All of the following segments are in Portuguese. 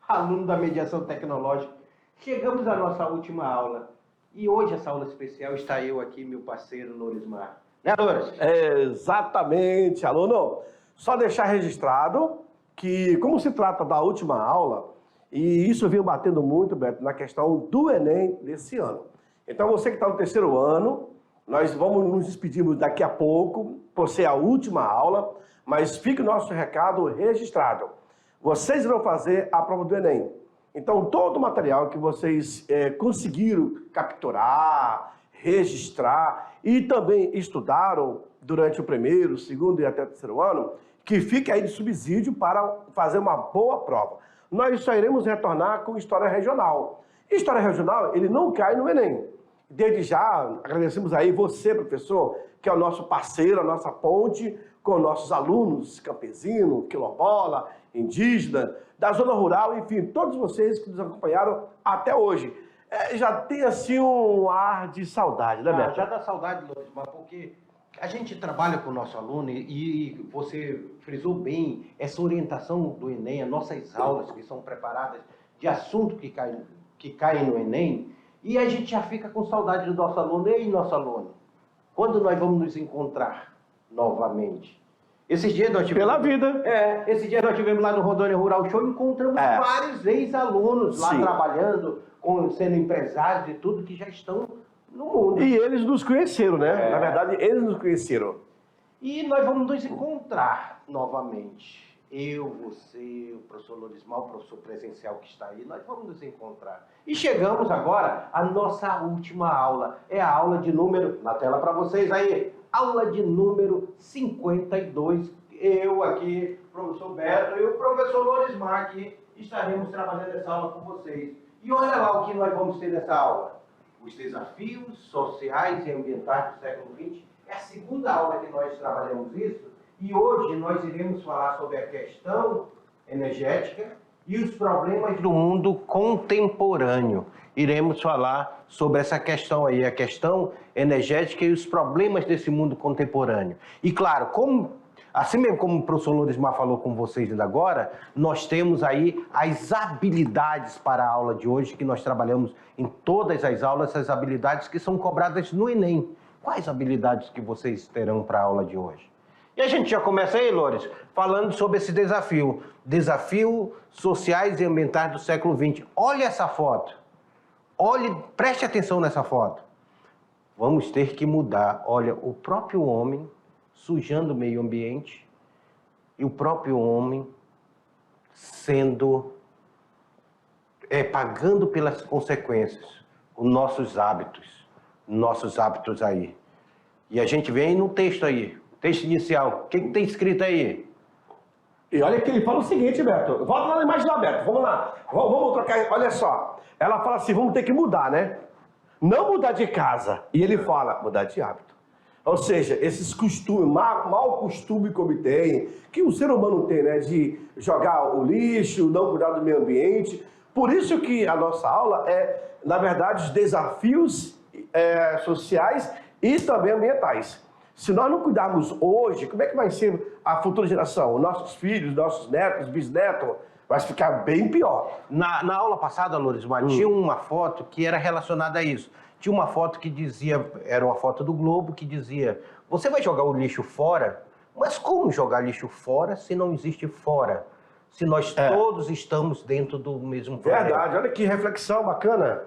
aluno da mediação tecnológica. Chegamos à nossa última aula. E hoje, essa aula especial, está eu aqui, meu parceiro Lorismar. Né, Loris? Exatamente, aluno. Só deixar registrado que, como se trata da última aula, e isso vem batendo muito, Beto, na questão do Enem desse ano. Então, você que está no terceiro ano, nós vamos nos despedir daqui a pouco, por ser a última aula, mas fique o nosso recado registrado. Vocês vão fazer a prova do Enem. Então, todo o material que vocês conseguiram capturar, registrar e também estudaram durante o primeiro, segundo e até o terceiro ano, que fique aí de subsídio para fazer uma boa prova. Nós só iremos retornar com História Regional. História Regional, ele não cai no Enem. Desde já, agradecemos aí você, professor, que é o nosso parceiro, a nossa ponte com nossos alunos, campesino, quilombola, indígena, da zona rural, enfim, todos vocês que nos acompanharam até hoje. Já tem assim um ar de saudade, né, Beto? Já dá saudade, Lorismar, porque a gente trabalha com o nosso aluno e você frisou bem essa orientação do Enem, as nossas aulas que são preparadas de assunto que caem no Enem, e a gente já fica com saudade do nosso aluno. Ei, nosso aluno, quando nós vamos nos encontrar novamente? Esses dias nós tivemos... Pela vida. Esses dias nós tivemos lá no Rondônia Rural Show, encontramos vários ex-alunos lá trabalhando, sendo empresários e tudo, que já estão no mundo. E eles nos conheceram, né? Na verdade, eles nos conheceram. E nós vamos nos encontrar novamente. Eu, você, o professor Lorismar, o professor presencial que está aí, nós vamos nos encontrar. E chegamos agora à nossa última aula. É a aula de número, na tela para vocês aí, aula de número 52. Eu aqui, professor Beto, e o professor Lorismar aqui, estaremos trabalhando essa aula com vocês. E olha lá o que nós vamos ter nessa aula. Os desafios sociais e ambientais do século XX. É a segunda aula que nós trabalhamos isso. E hoje nós iremos falar sobre a questão energética e os problemas do mundo contemporâneo. Iremos falar sobre essa questão aí, a questão energética e os problemas desse mundo contemporâneo. E claro, assim mesmo como o professor Lorismar falou com vocês ainda agora, nós temos aí as habilidades para a aula de hoje, que nós trabalhamos em todas as aulas, essas habilidades que são cobradas no Enem. Quais habilidades que vocês terão para a aula de hoje? E a gente já começa aí, Loris, falando sobre esse desafio. Desafio sociais e ambientais do século XX. Olha essa foto. Preste atenção nessa foto. Vamos ter que mudar. Olha, o próprio homem sujando o meio ambiente e o próprio homem pagando pelas consequências, os nossos hábitos aí. E a gente vem no texto aí. Texto inicial. O que tem escrito aí? E olha que ele fala o seguinte, Beto. Volta lá na imagem lá, Beto. Vamos lá. Vamos trocar. Olha só. Ela fala assim, vamos ter que mudar, né? Não mudar de casa. E ele fala, mudar de hábito. Ou seja, esses costumes, mau costume que obtém, que o ser humano tem, né? De jogar o lixo, não cuidar do meio ambiente. Por isso que a nossa aula na verdade, os desafios sociais e também ambientais. Se nós não cuidarmos hoje, como é que vai ser a futura geração? Os nossos filhos, nossos netos, bisnetos, vai ficar bem pior. Na aula passada, Lorismar, tinha uma foto que era relacionada a isso. Tinha uma foto que dizia, era uma foto do Globo, que dizia, você vai jogar o lixo fora? Mas como jogar lixo fora se não existe fora? Se nós todos estamos dentro do mesmo planeta. Verdade, olha que reflexão bacana.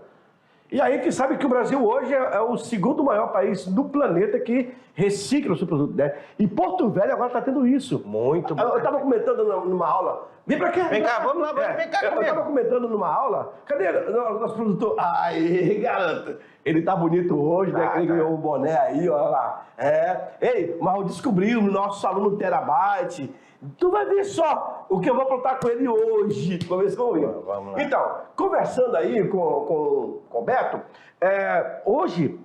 E aí que sabe que o Brasil hoje é o segundo maior país no planeta que recicla o seu produto, né? E Porto Velho agora está tendo isso. Muito bom. Eu estava comentando numa aula. Vem pra cá. Vem cá, vamos lá, vem cá comigo. Eu estava comentando numa aula. Cadê o nosso produtor? Aí, garoto. Ele tá bonito hoje, né? Ele ganhou um boné aí, olha lá. Ei, mas eu descobri o nosso aluno Terabyte. Tu vai ver só o que eu vou aprontar com ele hoje. Vamos ver se vamos lá. Então, conversando aí com o Beto, hoje,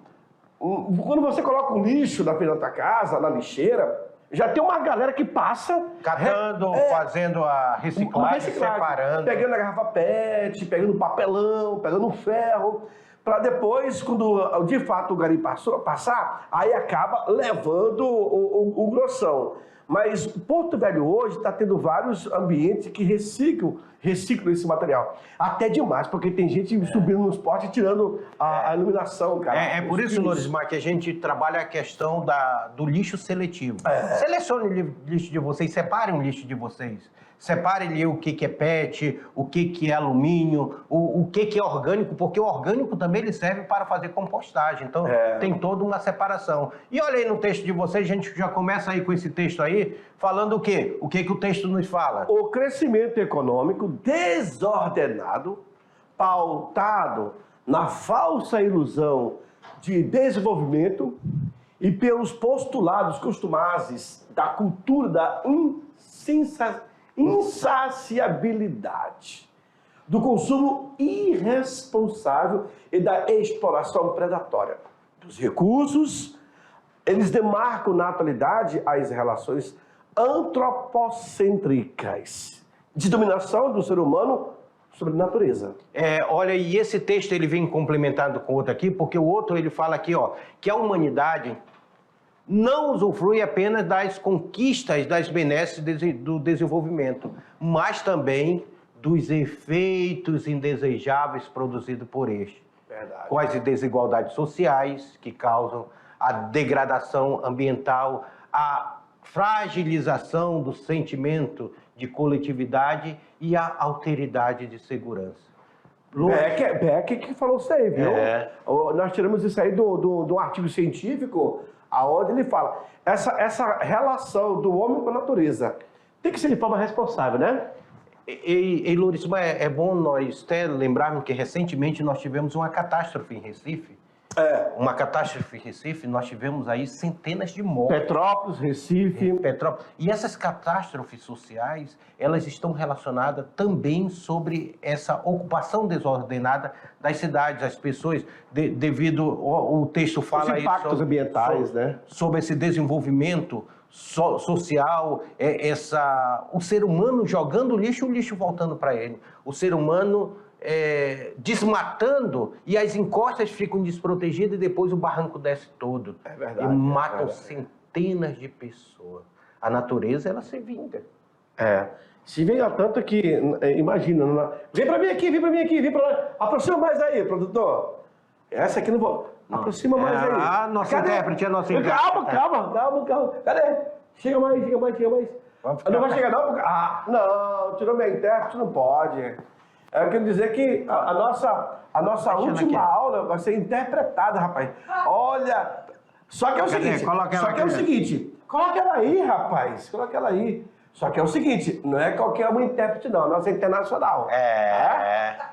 quando você coloca um lixo na frente da tua casa, na lixeira, já tem uma galera que passa... Catando, fazendo a reciclagem, separando. Pegando a garrafa PET, pegando papelão, pegando ferro, para depois, quando de fato o garim passar, aí acaba levando o grossão. Mas o Porto Velho hoje está tendo vários ambientes que reciclam esse material. Até demais, porque tem gente subindo nos postes e tirando a iluminação, cara. É por isso, Lorismar, que a gente trabalha a questão do lixo seletivo. Selecione o lixo de vocês, separem o lixo de vocês. Separe ali o que é PET, o que é alumínio, o que é orgânico, porque o orgânico também ele serve para fazer compostagem. Então, tem toda uma separação. E olha aí no texto de vocês, a gente já começa aí com esse texto aí, falando o quê? O que o texto nos fala? O crescimento econômico desordenado, pautado na falsa ilusão de desenvolvimento e pelos postulados costumazes da cultura da insaciabilidade, do consumo irresponsável e da exploração predatória dos recursos, eles demarcam na atualidade as relações antropocêntricas de dominação do ser humano sobre a natureza. Olha, e esse texto ele vem complementado com outro aqui, porque o outro ele fala aqui, ó, que a humanidade não usufrui apenas das conquistas, das benesses do desenvolvimento, mas também dos efeitos indesejáveis produzidos por este. Verdade. Com as desigualdades sociais que causam a degradação ambiental, a fragilização do sentimento de coletividade e a alteridade de segurança. Beck que falou isso aí, viu? Nós tiramos isso aí do artigo científico, aonde ele fala essa relação do homem com a natureza tem que ser de forma responsável, né? E Lorismar, é bom nós até lembrarmos que recentemente nós tivemos uma catástrofe em Recife. Uma catástrofe em Recife, nós tivemos aí centenas de mortes. Petrópolis, Recife. Petrópolis. E essas catástrofes sociais, elas estão relacionadas também sobre essa ocupação desordenada das cidades, as pessoas, devido, o texto fala os impactos sobre, ambientais, né? Sobre esse desenvolvimento social, o ser humano jogando lixo e o lixo voltando para ele. O ser humano desmatando e as encostas ficam desprotegidas e depois o barranco desce todo. É verdade. E matam centenas de pessoas. A natureza, ela se vinga. Se vinga tanto que, imagina, vem pra mim aqui, vem pra lá. Aproxima mais aí, produtor. Essa aqui não vou... Aproxima mais aí. A nossa intérprete, a nossa intérprete. Calma. Cadê? Chega mais. Não vai chegar não? Não, tirou minha intérprete, não pode. Eu quero dizer que a nossa última aula vai ser interpretada, rapaz. Olha, só que é o seguinte, coloca ela aí, rapaz, coloca ela aí. Só que é o seguinte, não é qualquer uma intérprete não, a nossa é internacional.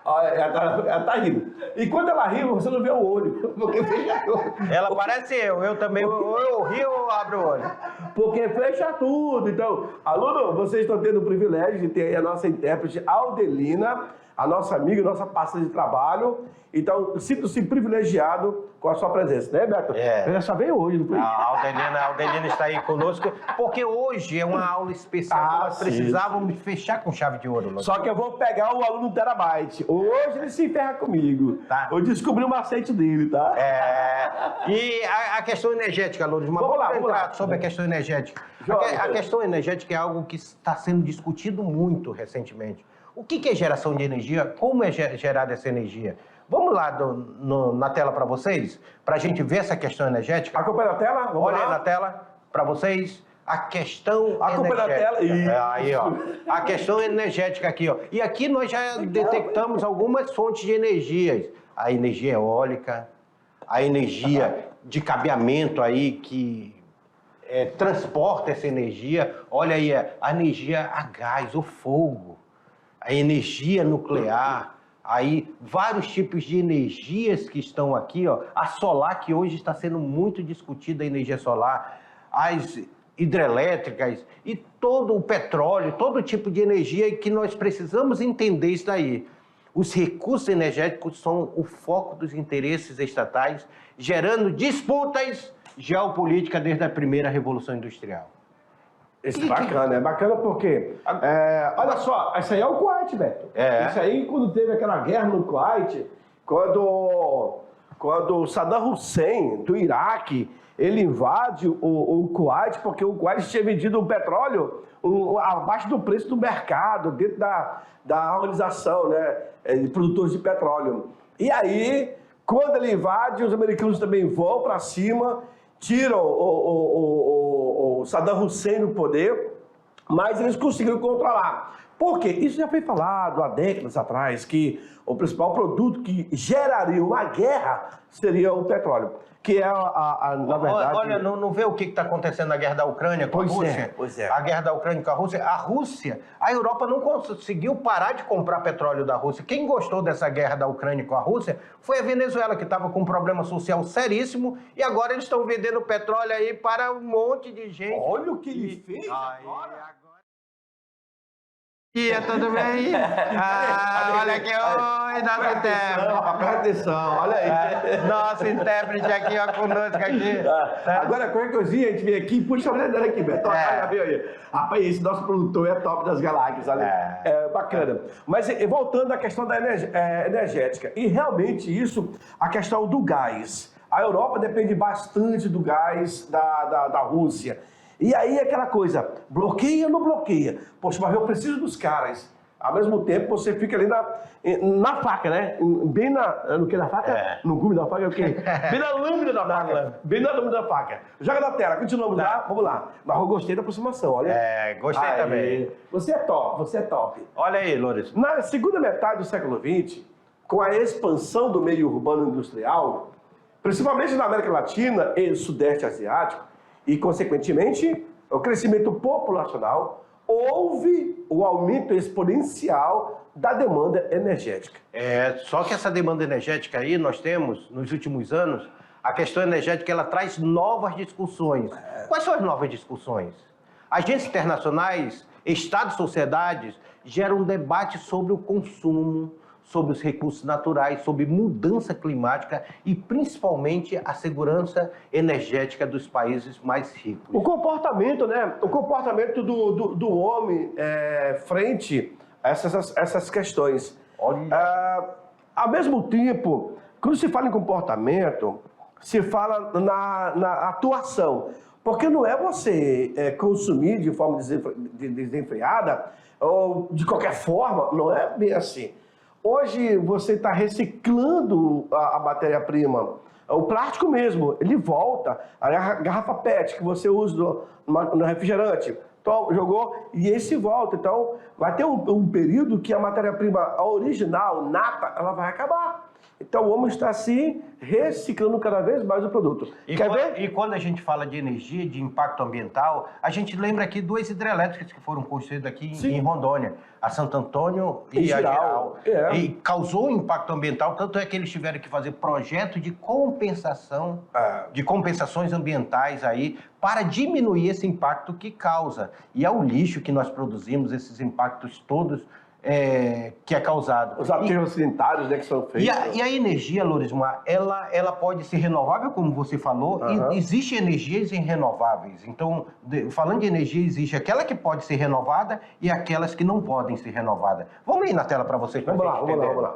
Olha, ela tá rindo. E quando ela ri, você não vê o olho, porque fecha tudo. Ela parece eu também, eu rio ou abro o olho. Porque fecha tudo. Então, aluno, vocês estão tendo o privilégio de ter aí a nossa intérprete Aldelina, a nossa amiga, nossa parceira de trabalho. Então, sinto-se privilegiado com a sua presença, né, Beto? Ela só veio hoje, não foi? A Aldelina está aí conosco, porque hoje é uma aula especial. Nós precisávamos fechar com chave de ouro. Só que eu vou pegar o aluno Terabyte. Hoje ele se ferra comigo. Eu descobri o macete dele, tá? E a questão energética, Lourdes, vamos entrar sobre a questão energética. A questão energética é algo que está sendo discutido muito recentemente. O que é geração de energia? Como é gerada essa energia? Vamos lá na tela para vocês, para a gente ver essa questão energética. Acompanha na tela? Olha aí na tela para vocês a questão energética. Na tela. Aí, ó. A questão energética aqui, ó. E aqui nós já detectamos algumas fontes de energias. A energia eólica, a energia de cabeamento aí que transporta essa energia. Olha aí, a energia a gás, o fogo, a energia nuclear. Aí, vários tipos de energias que estão aqui, ó. A solar, que hoje está sendo muito discutida, a energia solar, as hidrelétricas e todo o petróleo, todo tipo de energia que nós precisamos entender isso daí. Os recursos energéticos são o foco dos interesses estatais, gerando disputas geopolíticas desde a primeira Revolução Industrial. Isso é bacana, porque, olha só, isso aí é o Kuwait, Beto. Isso aí, quando teve aquela guerra no Kuwait, quando quando o Saddam Hussein, do Iraque, ele invade o Kuwait, porque o Kuwait tinha vendido o petróleo abaixo do preço do mercado, dentro da organização, né, de produtores de petróleo. E aí, quando ele invade, os americanos também vão para cima, tiram o Saddam Hussein do poder, mas eles conseguiram controlar. Por quê? Isso já foi falado há décadas atrás, que o principal produto que geraria uma guerra seria o petróleo. Que é, na verdade... Olha, não vê o que está acontecendo na guerra da Ucrânia com a Rússia? Pois é. A guerra da Ucrânia com a Rússia, a Europa não conseguiu parar de comprar petróleo da Rússia. Quem gostou dessa guerra da Ucrânia com a Rússia foi a Venezuela, que estava com um problema social seríssimo, e agora eles estão vendendo petróleo aí para um monte de gente. Olha o que ele fez agora. Dia, tudo bem? Olha aqui, oi, nosso intérprete. Presta atenção, olha aí. Nosso intérprete aqui, ó, conosco aqui. Agora, qualquer coisinha, a gente vem aqui e puxa a orelha aqui, Beto. Rapaz, esse nosso produtor é top das galáxias, olha. É bacana. Mas voltando à questão da energética, e realmente isso, a questão do gás. A Europa depende bastante do gás da Rússia. E aí aquela coisa, bloqueia ou não bloqueia? Poxa, mas eu preciso dos caras. Ao mesmo tempo, você fica ali na faca, né? Bem no que da faca? No gume da faca é o quê? Bem na lâmina da faca. Bem na lâmina da faca. Joga na tela, continuamos lá, vamos lá. Mas eu gostei da aproximação, olha. Gostei também. Você é top, você é top. Olha aí, Lourenço. Na segunda metade do século XX, com a expansão do meio urbano industrial, principalmente na América Latina e Sudeste Asiático, e, consequentemente, o crescimento populacional, houve o aumento exponencial da demanda energética. Só que essa demanda energética aí, nós temos, nos últimos anos, a questão energética, ela traz novas discussões. Quais são as novas discussões? Agências internacionais, estados, sociedades, geram um debate sobre o consumo, sobre os recursos naturais, sobre mudança climática e, principalmente, a segurança energética dos países mais ricos. O comportamento, né? O comportamento do homem frente a essas questões. Ao mesmo tempo, quando se fala em comportamento, se fala na atuação. Porque não é você consumir de forma desenfreada ou de qualquer forma, não é bem assim. Hoje você está reciclando a matéria-prima. O plástico mesmo, ele volta. A garrafa PET que você usa no refrigerante, jogou e esse volta. Então, vai ter um período que a matéria-prima original, nata, ela vai acabar. Então, o homem está assim, reciclando cada vez mais o produto. Quer ver? E quando a gente fala de energia, de impacto ambiental, a gente lembra aqui duas hidrelétricas que foram construídas aqui em Rondônia. A Santo Antônio e a Geral. E causou um impacto ambiental, tanto é que eles tiveram que fazer projeto de compensação, de compensações ambientais aí, para diminuir esse impacto que causa. E é o lixo que nós produzimos, esses impactos todos, que é causado. Os aterros sanitários, né, que são feitos. E a energia, Lorismar, ela pode ser renovável, como você falou, e existem energias renováveis. Então, falando de energia, existe aquela que pode ser renovada e aquelas que não podem ser renovadas. Vamos aí na tela para vocês. Vamos lá.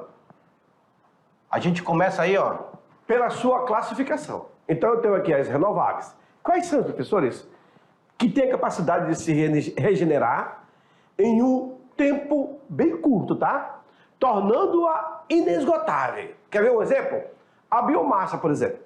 A gente começa aí, ó. Pela sua classificação. Então, eu tenho aqui as renováveis. Quais são, professores, que têm a capacidade de se regenerar em um tempo bem curto, tá? Tornando-a inesgotável. Quer ver um exemplo? A biomassa, por exemplo.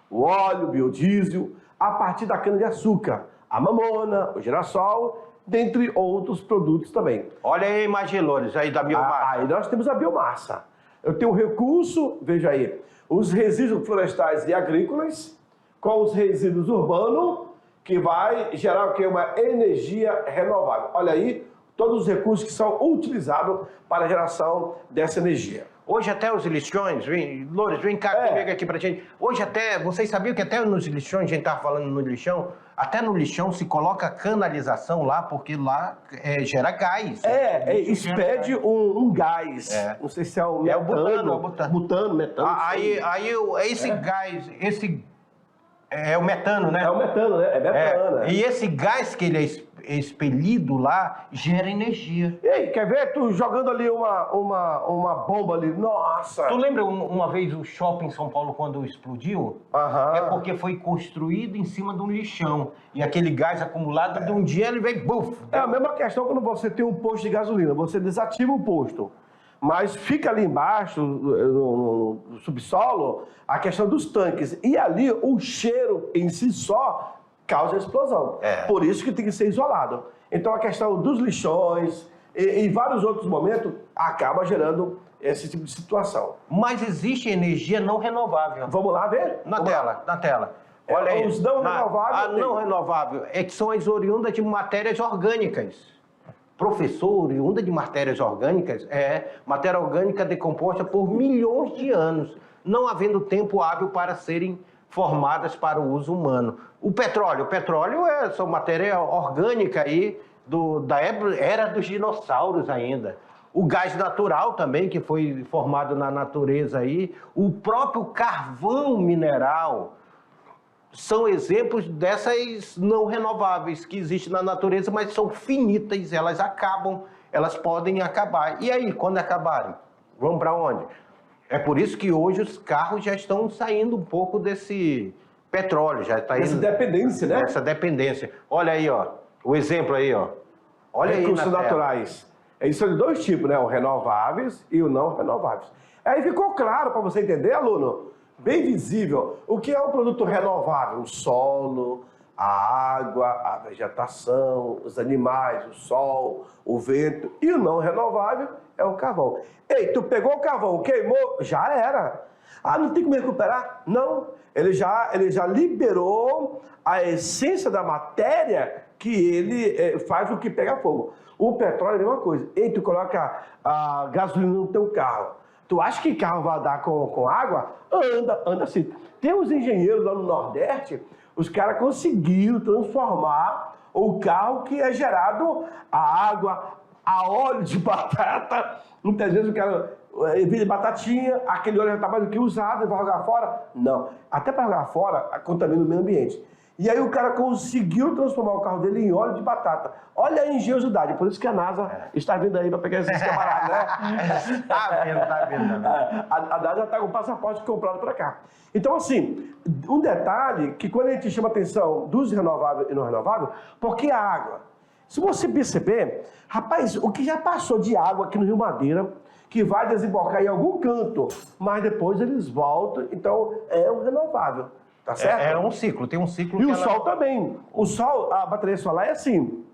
O óleo, o biodiesel, a partir da cana-de-açúcar, a mamona, o girassol, dentre outros produtos também. Olha aí a imagem, Loures, aí da biomassa. Aí nós temos a biomassa. Eu tenho o recurso, veja aí, os resíduos florestais e agrícolas com os resíduos urbanos, que vai gerar o quê? Uma energia renovável. Olha aí, todos os recursos que são utilizados para a geração dessa energia. Hoje até os lixões, Loures, vem cá comigo aqui pra gente. Hoje até, vocês sabiam que até nos lixões, a gente estava falando no lixão, até no lixão se coloca canalização lá, porque lá gera gás. Expede um gás. Não sei se é o metano. Butano, metano. Aí esse gás, é o metano, né? É o metano, né? É metano. E esse gás que ele expelido lá gera energia. E aí, quer ver tu jogando ali uma bomba ali? Nossa! Tu lembra uma vez o shopping em São Paulo quando explodiu? Aham. É porque foi construído em cima de um lixão. E aquele gás acumulado, de um dia ele vem, buf! É a mesma questão quando você tem um posto de gasolina. Você desativa o posto, mas fica ali embaixo, no subsolo, a questão dos tanques. E ali o cheiro em si só causa explosão. Por isso que tem que ser isolado. Então a questão dos lixões e vários outros momentos acaba gerando esse tipo de situação. Mas existe energia não renovável. Vamos lá ver? Na tela. Olha aí. Os não renováveis. A não renovável é que são as oriundas de matérias orgânicas. Professor, oriunda de matérias orgânicas é matéria orgânica decomposta por milhões de anos, não havendo tempo hábil para serem formadas para o uso humano. O petróleo é só matéria orgânica aí da era dos dinossauros ainda. O gás natural também, que foi formado na natureza aí. O próprio carvão mineral são exemplos dessas não renováveis que existem na natureza, mas são finitas, elas acabam, elas podem acabar. E aí, quando acabarem, vão para onde? É por isso que hoje os carros já estão saindo um pouco desse petróleo, já está indo... Essa dependência, né? Essa dependência. Olha aí, ó, o exemplo aí, ó. Olha aí recursos na tela. naturais. Eles são de dois tipos, né? O renováveis e o não renováveis. Aí ficou claro para você entender, aluno, bem visível, o que é um produto renovável? O solo, a água, a vegetação, os animais, o sol, o vento. E o não renovável é o carvão. Ei, tu pegou o carvão, queimou, já era. Ah, não tem como recuperar? Não. Ele já liberou a essência da matéria que ele faz o que pega fogo. O petróleo é a mesma coisa. Ei, tu coloca a gasolina no teu carro. Tu acha que carro vai andar com água? Anda assim. Tem uns engenheiros lá no Nordeste, os caras conseguiram transformar o carro que é gerado a água, a óleo de batata. Muitas vezes o cara vira batatinha, aquele óleo já está mais do que usado, vai jogar fora? Não. Até para jogar fora, contamina o meio ambiente. E aí o cara conseguiu transformar o carro dele em óleo de batata. Olha a engenhosidade, por isso que a NASA está vindo aí para pegar esses camaradas, né? Tá vendo. A NASA está com o passaporte comprado para cá. Então, assim, um detalhe que quando a gente chama a atenção dos renováveis e não renováveis, porque a água, se você perceber, rapaz, o que já passou de água aqui no Rio Madeira, que vai desembocar em algum canto, mas depois eles voltam, então é um renovável. Tá certo? É um ciclo, tem um ciclo. E o sol também. O sol, a bateria solar é assim.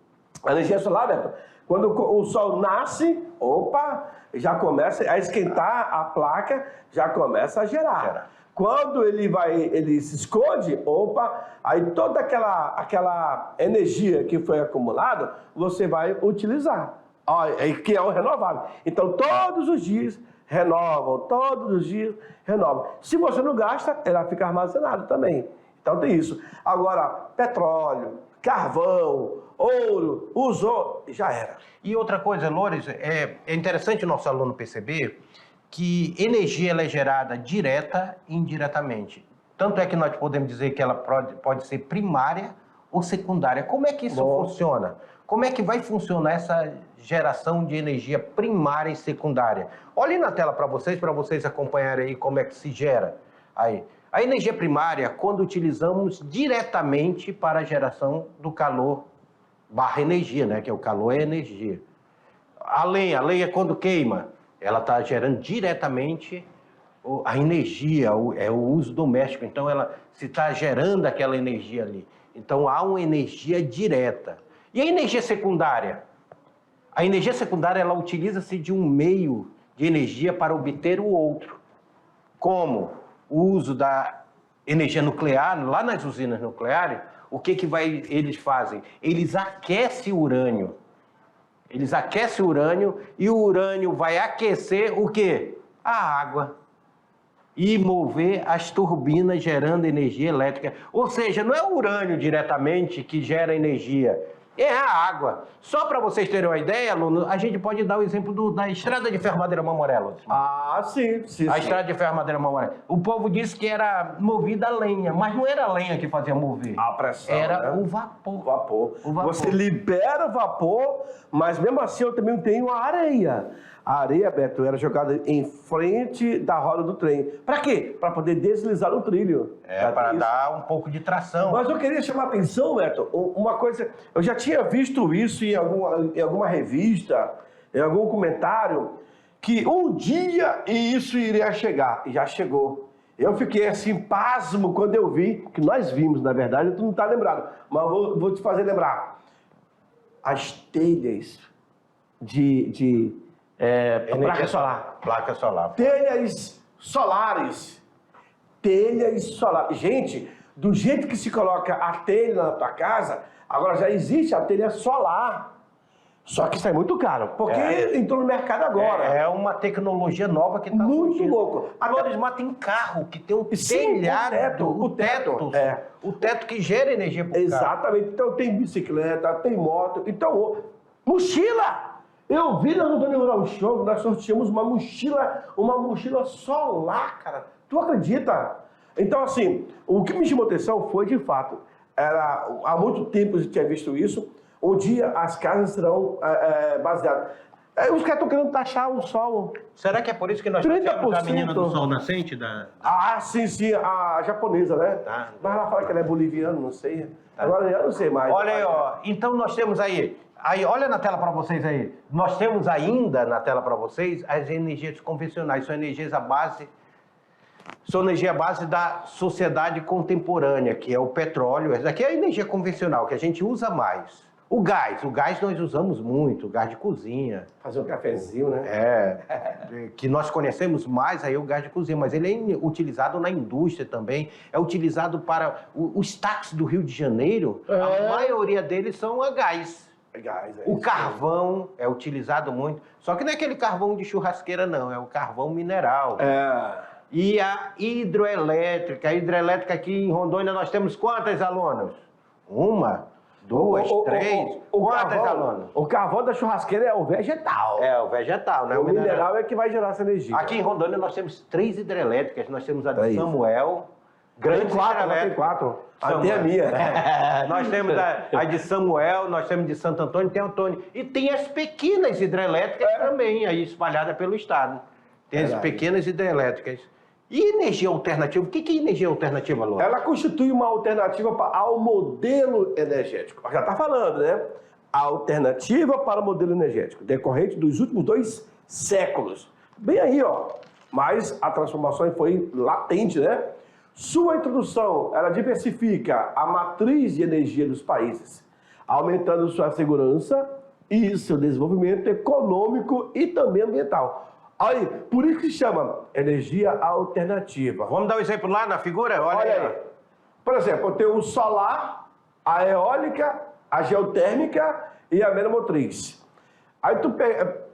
A energia solar, Beto, quando o sol nasce, opa, já começa a esquentar a placa, já começa a gerar. Quando ele se esconde, opa, aí toda aquela energia que foi acumulada, você vai utilizar. Que é o renovável. Então, todos os dias renovam, todos os dias renovam. Se você não gasta, ela fica armazenada também. Então tem isso. Agora, petróleo, carvão, ouro, usou, já era. E outra coisa, Loures, é interessante o nosso aluno perceber que energia ela é gerada direta e indiretamente. Tanto é que nós podemos dizer que ela pode ser primária ou secundária. Como é que isso funciona? Como é que vai funcionar essa geração de energia primária e secundária? Olhem na tela para vocês acompanharem aí como é que se gera. Aí, a energia primária, quando utilizamos diretamente para a geração do calor barra energia, né? Que o calor é energia. A lenha quando queima, ela está gerando diretamente a energia, é o uso doméstico. Então, ela se está gerando aquela energia ali. Então, há uma energia direta. E a energia secundária? A energia secundária, ela utiliza-se de um meio de energia para obter o outro. Como o uso da energia nuclear, lá nas usinas nucleares, o que eles fazem? Eles aquecem o urânio. Eles aquecem o urânio e o urânio vai aquecer o quê? A água. E mover as turbinas gerando energia elétrica. Ou seja, não é o urânio diretamente que gera energia. é a água. Só para vocês terem uma ideia, aluno, a gente pode dar o exemplo da estrada de ferro Madeira Mamoré. Ah, sim. A estrada de ferro Madeira Mamoré. O povo disse que era movida a lenha, mas não era a lenha que fazia mover. A pressão, era né? o vapor. O vapor. Você libera o vapor, mas mesmo assim eu também tenho a areia. A areia, Beto, era jogada em frente da roda do trem. Para quê? Para poder deslizar no trilho. Para dar um pouco de tração. Mas eu queria chamar a atenção, Beto, uma coisa... Eu já tinha visto isso em alguma revista, em algum comentário, que um dia isso iria chegar. E já chegou. Eu fiquei assim, pasmo, quando eu vi, que nós vimos, na verdade, tu não está lembrado, mas vou te fazer lembrar. As telhas de placa solar. Placa solar. Telhas solares. Telhas solares. Gente, do jeito que se coloca a telha na tua casa, agora já existe a telha solar. Só que isso é muito caro, porque entrou no mercado agora. É uma tecnologia nova que está muito louco. A Lorismar tem carro que tem um telhado, o teto que gera energia para o carro. Exatamente. Então tem bicicleta, tem moto, então mochila. Eu vi na Antônio Rural Show, nós sorteamos uma mochila solar, cara. Tu acredita? Então, assim, o que me chamou a atenção foi, de fato, há muito tempo eu tinha visto isso, um dia as casas serão baseadas. Os caras estão querendo taxar o sol. Será que é por isso que nós temos a menina do sol nascente? Ah, sim, a japonesa, né? Tá. Mas ela fala que ela é boliviana, não sei. Agora eu não sei mais. Olha aí, ó. Então nós temos aí, olha na tela para vocês aí. Nós temos ainda na tela para vocês as energias convencionais. São energias à base... São energia base da sociedade contemporânea, que é o petróleo. Essa daqui é a energia convencional, que a gente usa mais. O gás nós usamos muito, o gás de cozinha. Fazer um cafezinho, né? Que nós conhecemos mais aí o gás de cozinha, mas ele é utilizado na indústria também, é utilizado para os táxis do Rio de Janeiro, a maioria deles são a gás. O carvão é utilizado muito, só que não é aquele carvão de churrasqueira não, é o carvão mineral. E a hidroelétrica aqui em Rondônia nós temos quantas, alunos? Uma? Duas, três? Quantas, alunos? O carvão da churrasqueira é o vegetal. É, o vegetal, né? O mineral é que vai gerar essa energia. Aqui em Rondônia nós temos 3 hidrelétricas. Nós temos a de Samuel, grande tem 4. Até a minha. Nós temos a de Samuel, nós temos de Santo Antônio, tem Antônio. E tem as pequenas hidrelétricas também, aí espalhadas pelo estado. Tem as pequenas hidrelétricas. E energia alternativa? O que é energia alternativa, Lô? Ela constitui uma alternativa ao modelo energético. Já está falando, né? A alternativa para o modelo energético, decorrente dos últimos 2 séculos. Bem aí, ó. Mas a transformação foi latente, né? Sua introdução, ela diversifica a matriz de energia dos países, aumentando sua segurança e seu desenvolvimento econômico e também ambiental. Aí, por isso que se chama energia alternativa. Vamos dar um exemplo lá na figura? Olha aí. Por exemplo, eu tenho o solar, a eólica, a geotérmica e a meromotriz. Aí tu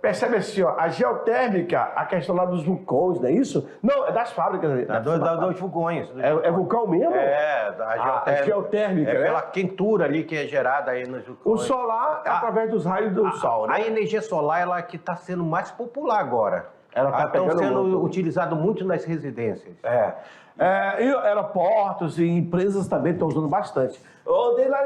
percebe assim, ó, a geotérmica, a questão lá dos vulcões, não é isso? Não, é das fábricas. Dos vulcões. É vulcão mesmo? A geotérmica. É pela quentura ali que é gerada aí nos vulcões. O solar é através dos raios do sol, né? A energia solar, ela que está sendo mais popular agora. Ela está sendo utilizada muito nas residências. E aeroportos e empresas também estão usando bastante. Eu andei lá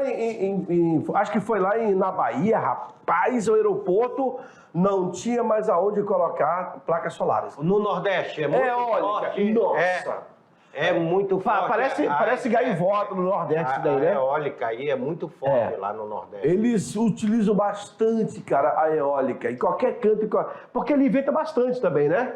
acho que foi lá na Bahia, rapaz, o aeroporto não tinha mais aonde colocar placas solares. No Nordeste, é muito forte. Nossa! É muito forte. Parece gaivota no Nordeste daí, né? A eólica aí é muito forte lá no Nordeste. Eles utilizam bastante, cara, a eólica. Em qualquer canto, porque ele venta bastante também, né?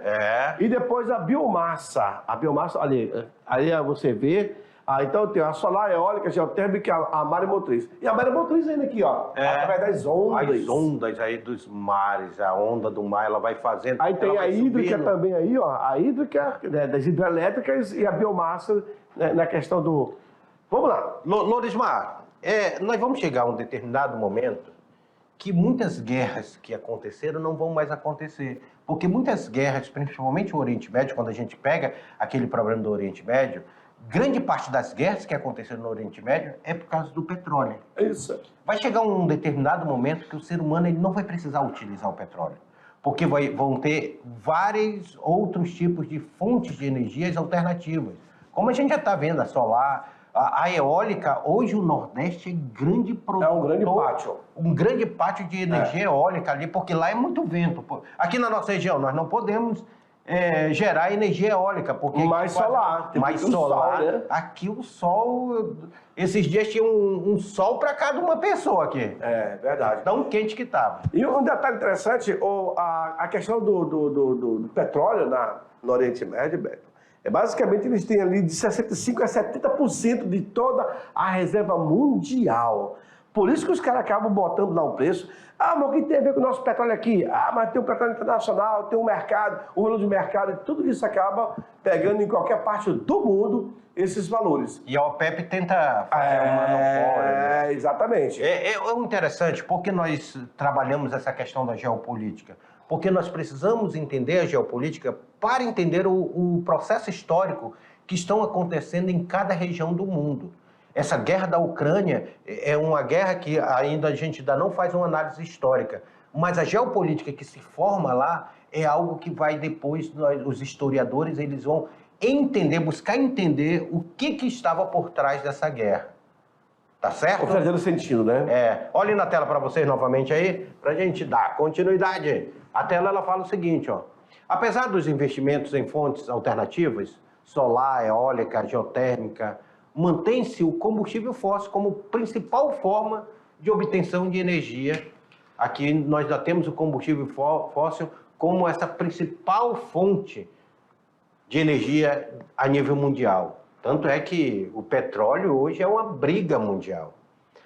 E depois a biomassa. A biomassa, olha aí você vê. Então tem a solar, a eólica, a geotérmica, a maremotriz. E a maremotriz ainda aqui, ó. Através das ondas. As ondas aí dos mares, a onda do mar, ela vai fazendo... Aí tem a hídrica também aí, ó. A hídrica, né, das hidrelétricas e a biomassa, né, na questão do... Vamos lá. Lorismar, nós vamos chegar a um determinado momento que muitas guerras que aconteceram não vão mais acontecer. Porque muitas guerras, principalmente o Oriente Médio, quando a gente pega aquele problema do Oriente Médio, grande parte das guerras que aconteceram no Oriente Médio é por causa do petróleo. Isso. Vai chegar um determinado momento que o ser humano ele não vai precisar utilizar o petróleo, porque vão ter vários outros tipos de fontes de energias alternativas. Como a gente já está vendo, a solar, a eólica, hoje o Nordeste é grande produtor. É um grande pátio. Um grande pátio de energia eólica ali, porque lá é muito vento. Aqui na nossa região, nós não podemos gerar energia eólica, porque... Mais solar. Mais solar. Sol, né? Aqui o sol... Esses dias tinha um sol para cada uma pessoa aqui. É, verdade. Tão quente que estava. E um detalhe interessante, a questão do petróleo no Oriente Médio, Beto, basicamente eles têm ali de 65% a 70% de toda a reserva mundial. Por isso que os caras acabam botando lá o preço. Ah, mas o que tem a ver com o nosso petróleo aqui? Ah, mas tem o petróleo internacional, tem o mercado, o valor de mercado, e tudo isso acaba pegando em qualquer parte do mundo esses valores. E a OPEP tenta fazer um monopólio. Exatamente. É interessante porque nós trabalhamos essa questão da geopolítica. Porque nós precisamos entender a geopolítica para entender o processo histórico que estão acontecendo em cada região do mundo. Essa guerra da Ucrânia é uma guerra que ainda a gente ainda não faz uma análise histórica, mas a geopolítica que se forma lá é algo que vai depois, os historiadores eles vão entender, buscar entender o que estava por trás dessa guerra. Tá certo? Fazendo sentido, né? Olhem na tela para vocês novamente aí, para a gente dar continuidade. A tela ela fala o seguinte, ó. Apesar dos investimentos em fontes alternativas, solar, eólica, geotérmica, mantém-se o combustível fóssil como principal forma de obtenção de energia. Aqui nós já temos o combustível fóssil como essa principal fonte de energia a nível mundial. Tanto é que o petróleo hoje é uma briga mundial.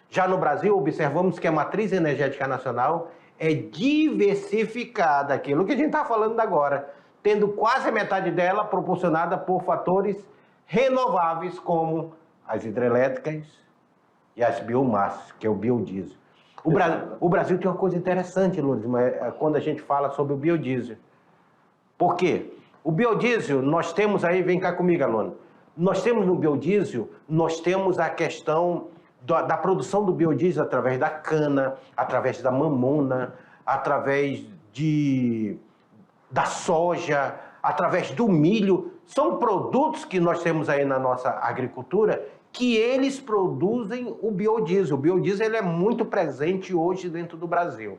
Já no Brasil, observamos que a matriz energética nacional é diversificada, aquilo que a gente está falando agora, tendo quase a metade dela proporcionada por fatores renováveis, como as hidrelétricas e as biomassas, que é o biodiesel. O Brasil tem uma coisa interessante, Lourdes, quando a gente fala sobre o biodiesel. Por quê? O biodiesel, nós temos aí, vem cá comigo, aluno, nós temos no biodiesel, nós temos a questão da produção do biodiesel através da cana, através da mamona, através da soja, através do milho. São produtos que nós temos aí na nossa agricultura que eles produzem o biodiesel. O biodiesel ele é muito presente hoje dentro do Brasil.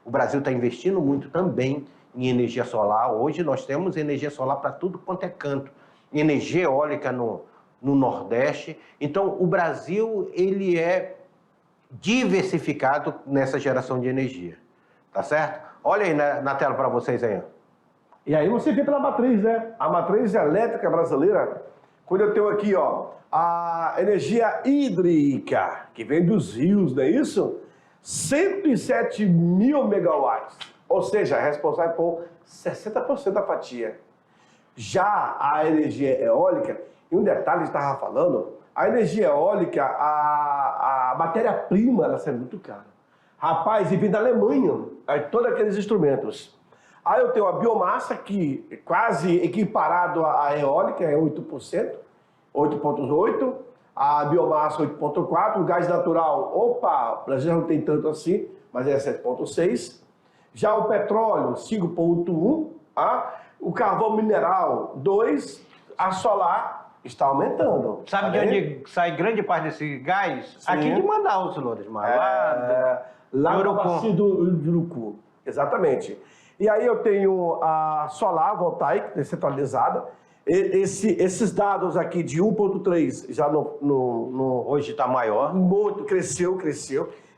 O Brasil está investindo muito também em energia solar. Hoje nós temos energia solar para tudo quanto é canto. Energia eólica no Nordeste. Então, o Brasil ele é diversificado nessa geração de energia. Tá certo? Olha aí na tela para vocês aí. E aí você vê pela matriz, né? A matriz elétrica brasileira, quando eu tenho aqui, ó, a energia hídrica, que vem dos rios, não é isso? 107 mil megawatts, ou seja, é responsável por 60% da fatia. Já a energia eólica, e um detalhe que estava falando, a energia eólica, a matéria-prima, ela é muito cara. Rapaz, e vem da Alemanha, todos aqueles instrumentos. Aí eu tenho a biomassa, que é quase equiparado à eólica, é 8%, 8,8%. A biomassa, 8,4%. O gás natural, opa, o Brasil não tem tanto assim, mas é 7,6%. Já o petróleo, 5,1%. O carvão mineral, 2%. A solar está aumentando. Sabe de onde sai grande parte desse gás? Sim. Aqui de Manaus, Lourdes, lá no bacia do Urucu. Exatamente. E aí eu tenho a solar voltaica descentralizada. Esses dados aqui de 1,3 já hoje está maior. Muito, cresceu.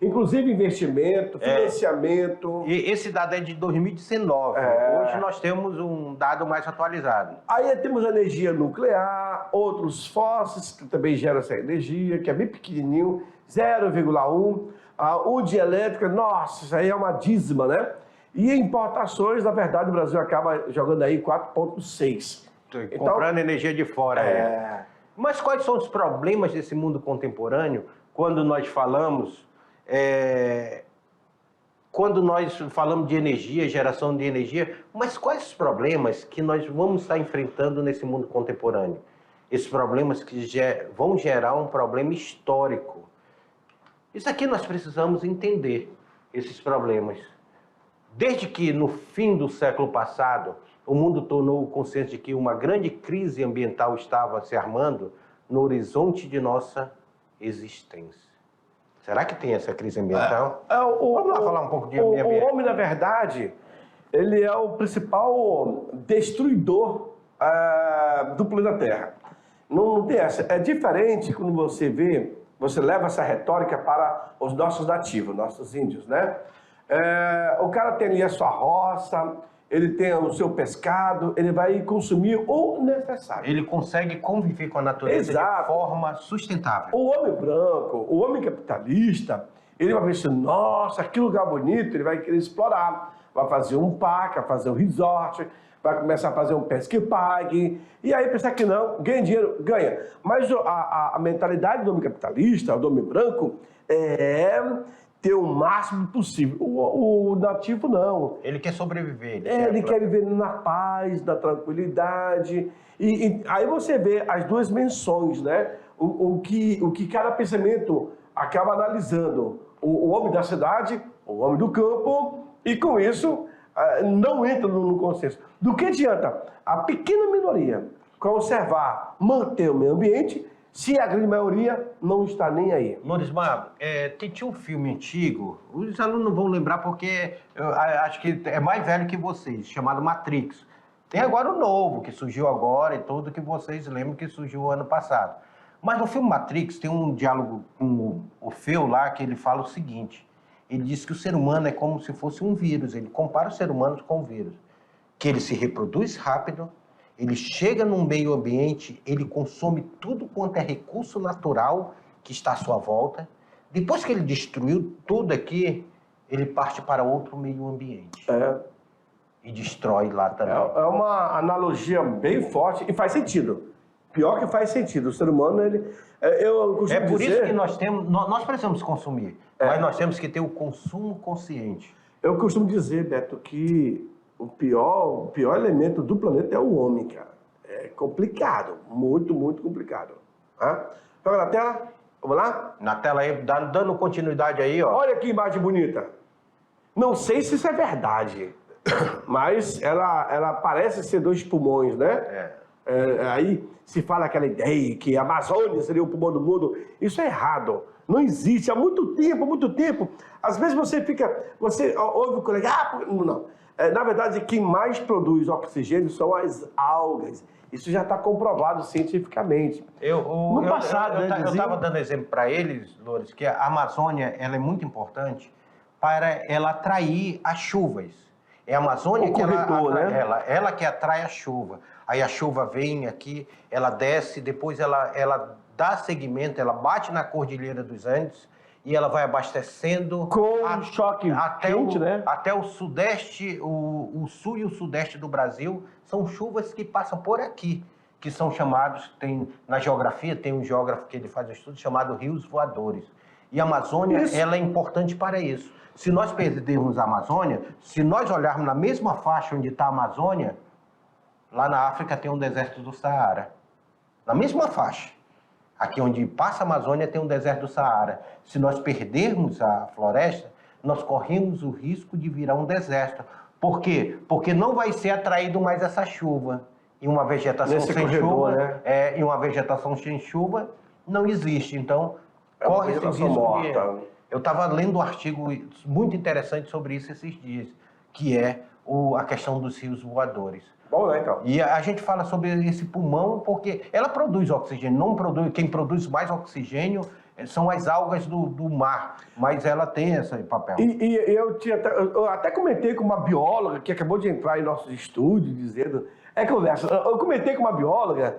Inclusive investimento, financiamento. E esse dado é de 2019. Hoje nós temos um dado mais atualizado. Aí temos a energia nuclear, outros fósseis que também geram essa energia, que é bem pequenininho, 0,1. O de elétrica, nossa, isso aí é uma dízima, né? E importações, na verdade, o Brasil acaba jogando aí 4,6. Comprando energia de fora. Mas quais são os problemas desse mundo contemporâneo quando nós falamos de energia, geração de energia? Mas quais os problemas que nós vamos estar enfrentando nesse mundo contemporâneo? esses problemas que vão gerar um problema histórico. Isso aqui nós precisamos entender, esses problemas. Desde que no fim do século passado, o mundo tornou consciente de que uma grande crise ambiental estava se armando no horizonte de nossa existência. Será que tem essa crise ambiental? Vamos lá falar um pouco de meio ambiente. O homem, na verdade, ele é o principal destruidor do planeta Terra. Não tem essa. É diferente quando você leva essa retórica para os nossos nativos, nossos índios, né? O cara tem ali a sua roça, ele tem o seu pescado, ele vai consumir o necessário. Ele consegue conviver com a natureza de forma sustentável. O homem branco, o homem capitalista, ele vai ver assim, nossa, que lugar bonito, ele vai querer explorar. Vai fazer um parque, vai fazer um resort, vai começar a fazer um pesque pague, e aí pensar que não, ganha dinheiro, ganha. Mas a mentalidade do homem capitalista, do homem branco, é ter o máximo possível. O nativo não. Ele quer sobreviver. Ele quer viver na paz, na tranquilidade. E aí você vê as duas menções, né? O que cada pensamento acaba analisando. O homem da cidade, o homem do campo, e com isso não entra no consenso. Do que adianta a pequena minoria conservar, manter o meio ambiente, se a grande maioria não está nem aí? Lorismar, tinha um filme antigo, os alunos não vão lembrar porque eu acho que é mais velho que vocês, chamado Matrix. Tem agora o novo, que surgiu agora e tudo que vocês lembram que surgiu ano passado. Mas no filme Matrix tem um diálogo com o Feu lá que ele fala o seguinte, ele diz que o ser humano é como se fosse um vírus, ele compara o ser humano com o vírus, que ele se reproduz rápido, ele chega num meio ambiente, ele consome tudo quanto é recurso natural que está à sua volta. Depois que ele destruiu tudo aqui, ele parte para outro meio ambiente. E destrói lá também. É uma analogia bem forte e faz sentido. Pior que faz sentido. O ser humano, eu costumo por dizer... isso que nós precisamos consumir, mas nós temos que ter o consumo consciente. Eu costumo dizer, Beto, que o pior elemento do planeta é o homem, cara. É complicado, muito, muito complicado. Joga na tela, vamos lá? Na tela aí, dando continuidade aí, ó. Olha que imagem bonita. Não sei se isso é verdade, mas ela parece ser dois pulmões, né? Aí se fala aquela ideia que a Amazônia seria o pulmão do mundo. Isso é errado. Não existe. Há muito tempo. Às vezes você ouve o colega, não. Na verdade, quem mais produz oxigênio são as algas. Isso já está comprovado cientificamente. No passado, eu estava dando exemplo para eles, Loures, que a Amazônia ela é muito importante para ela atrair as chuvas. É a Amazônia que ela que atrai a chuva. Aí a chuva vem aqui, ela desce, depois ela dá seguimento, ela bate na Cordilheira dos Andes e ela vai abastecendo com choque quente, né? Até o sudeste, o sul e o sudeste do Brasil, são chuvas que passam por aqui, que são chamados, na geografia, tem um geógrafo que ele faz um estudo chamado rios voadores. E a Amazônia, ela é importante para isso. Se nós perdermos a Amazônia, se nós olharmos na mesma faixa onde está a Amazônia, lá na África tem um deserto do Saara. Na mesma faixa. Aqui onde passa a Amazônia tem um deserto do Saara. Se nós perdermos a floresta, nós corremos o risco de virar um deserto. Por quê? Porque não vai ser atraído mais essa chuva. E uma vegetação sem chuva, né? E uma vegetação sem chuva não existe. Então, corre esse risco. Eu estava lendo um artigo muito interessante sobre isso esses dias, que é a questão dos rios voadores. Bom, né, então? E a gente fala sobre esse pulmão porque ela produz oxigênio, quem produz mais oxigênio são as algas do mar, mas ela tem esse papel. Eu até comentei com uma bióloga que acabou de entrar em nosso estúdio, dizendo... Eu comentei com uma bióloga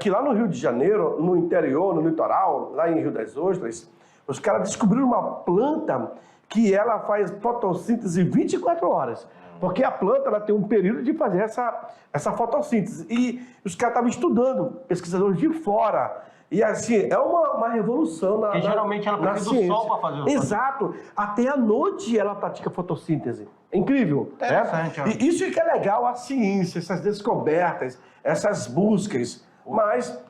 que lá no Rio de Janeiro, no interior, no litoral, lá em Rio das Ostras, os caras descobriram uma planta que ela faz fotossíntese 24 horas. Porque a planta ela tem um período de fazer essa fotossíntese. E os caras estavam estudando, pesquisadores de fora. E assim, é uma revolução na ciência. Geralmente ela precisa do sol para fazer o Exato. Até à noite ela pratica fotossíntese. É incrível. Interessante. E isso que é legal, a ciência, essas descobertas, essas buscas. Mas...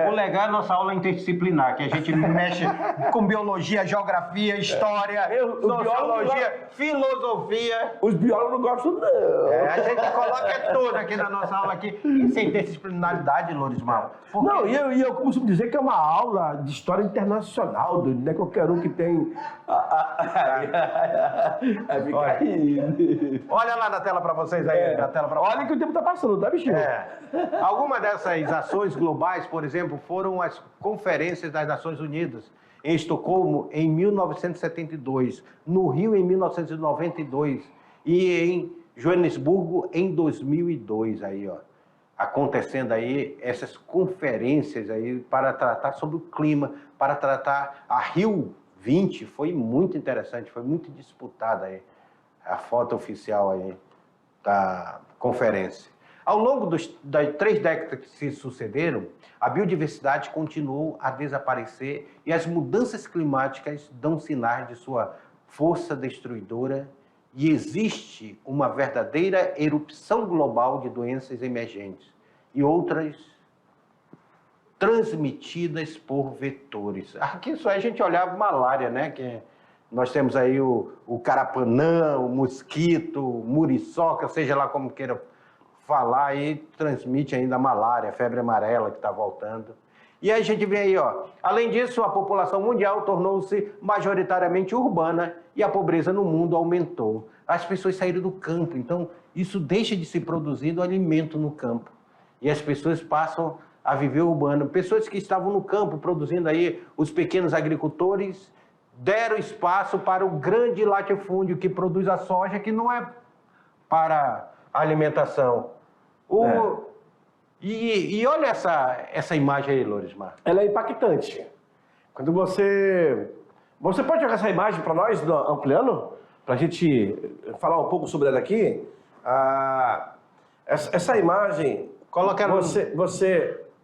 O legal é a nossa aula interdisciplinar, que a gente mexe com biologia, geografia, história, sociologia, filosofia. Os biólogos não gostam, não. A gente coloca tudo aqui na nossa aula aqui. Isso é interdisciplinaridade, Lorismar. Porque... Não, e eu costumo dizer que é uma aula de história internacional, não é qualquer um que tem... Olha lá na tela para vocês aí. Na tela pra... Olha que o tempo está passando, tá, bichinho? Alguma dessas ações globais, por exemplo, foram as conferências das Nações Unidas em Estocolmo em 1972, no Rio em 1992 e em Joanesburgo em 2002 aí, ó. Acontecendo aí essas conferências aí para tratar sobre o clima, para tratar a Rio 20, foi muito interessante, foi muito disputada aí a foto oficial aí da conferência. Ao longo das 3 décadas que se sucederam, a biodiversidade continuou a desaparecer e as mudanças climáticas dão sinais de sua força destruidora e existe uma verdadeira erupção global de doenças emergentes e outras transmitidas por vetores. Aqui só a gente olhava malária, né? Que nós temos aí o carapanã, o mosquito, o muriçoca, seja lá como queira falar, aí transmite ainda a malária, a febre amarela que está voltando. E aí a gente vê aí, ó, além disso, a população mundial tornou-se majoritariamente urbana e a pobreza no mundo aumentou. As pessoas saíram do campo, então isso deixa de se produzir o alimento no campo. E as pessoas passam a viver urbano. Pessoas que estavam no campo produzindo aí, os pequenos agricultores deram espaço para o grande latifúndio que produz a soja, que não é para alimentação. E olha essa imagem aí, Lorismar. Ela é impactante. Quando você pode jogar essa imagem para nós, ampliando? Para a gente falar um pouco sobre ela aqui? Essa imagem... Coloca ela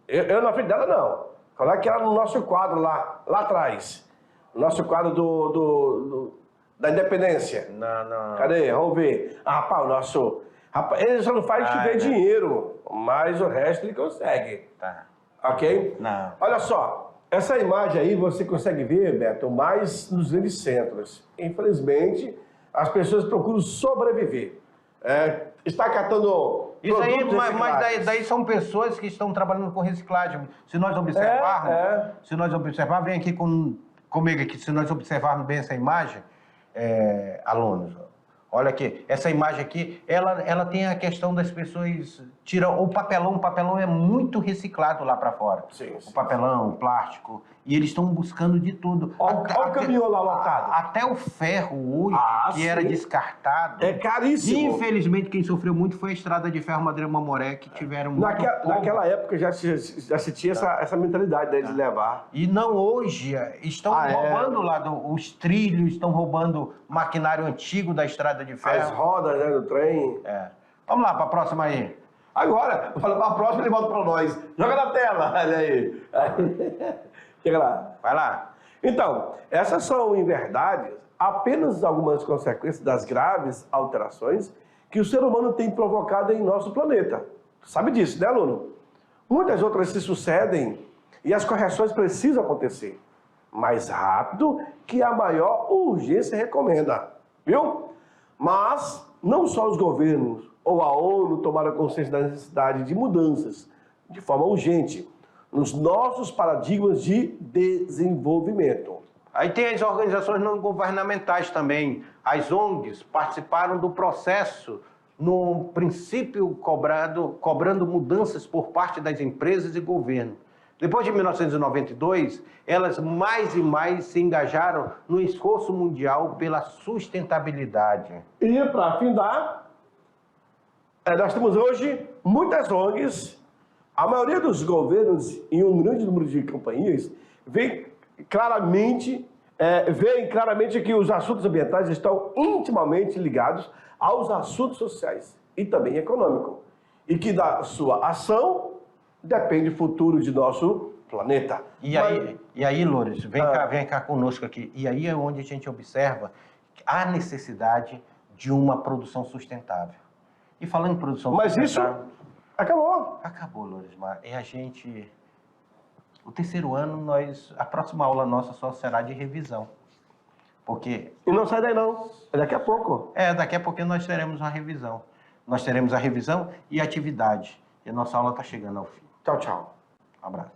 eu na frente dela não. Coloque ela no nosso quadro lá atrás. Nosso quadro da independência. Não. Cadê? Vamos ver. Rapaz, o nosso... Rapaz, ele só não faz chover dinheiro, mas o resto ele consegue. Tá. Ok? Não. Olha só, essa imagem aí você consegue ver, Beto, mais nos grandes centros. Infelizmente, as pessoas procuram sobreviver. Está catando... Isso aí, mas daí são pessoas que estão trabalhando com reciclagem. Se nós observarmos, vem aqui comigo aqui, se nós observarmos bem essa imagem, alunos, olha aqui, essa imagem aqui, ela tem a questão das pessoas tiram o papelão é muito reciclado lá para fora. Sim, o papelão, o plástico, e eles estão buscando de tudo. Olha o caminhão lá lotado. Até o ferro hoje, que era descartado. É caríssimo. Infelizmente, quem sofreu muito foi a estrada de ferro Madeira Mamoré, que tiveram naquela época já se tinha essa mentalidade de levar. E não hoje, estão roubando lá os trilhos, estão roubando maquinário antigo da estrada de ferro. As rodas, né, do trem. Vamos lá, para a próxima aí. Agora, para a próxima ele volta para nós. Joga na tela, olha aí. Chega lá. Vai lá. Então, essas são, em verdade, apenas algumas consequências das graves alterações que o ser humano tem provocado em nosso planeta. Sabe disso, né, aluno? Muitas outras se sucedem e as correções precisam acontecer mais rápido que a maior urgência recomenda, viu? Mas não só os governos ou a ONU tomaram consciência da necessidade de mudanças de forma urgente nos nossos paradigmas de desenvolvimento. Aí tem as organizações não governamentais também. As ONGs participaram do processo, no princípio cobrando mudanças por parte das empresas e governo. Depois de 1992, elas mais e mais se engajaram no esforço mundial pela sustentabilidade. E para afindar, nós temos hoje muitas ONGs. A maioria dos governos e um grande número de companhias veem claramente que os assuntos ambientais estão intimamente ligados aos assuntos sociais e também econômicos. E que da sua ação depende o futuro de nosso planeta. E aí, Loures, vem cá conosco aqui. E aí é onde a gente observa a necessidade de uma produção sustentável. E falando em produção sustentável... Acabou. Acabou, Lorismar. E a gente... O terceiro ano, a próxima aula nossa só será de revisão. Porque... E não sai daí não. É daqui a pouco. Daqui a pouquinho nós teremos uma revisão. Nós teremos a revisão e a atividade. E a nossa aula está chegando ao fim. Tchau, tchau. Um abraço.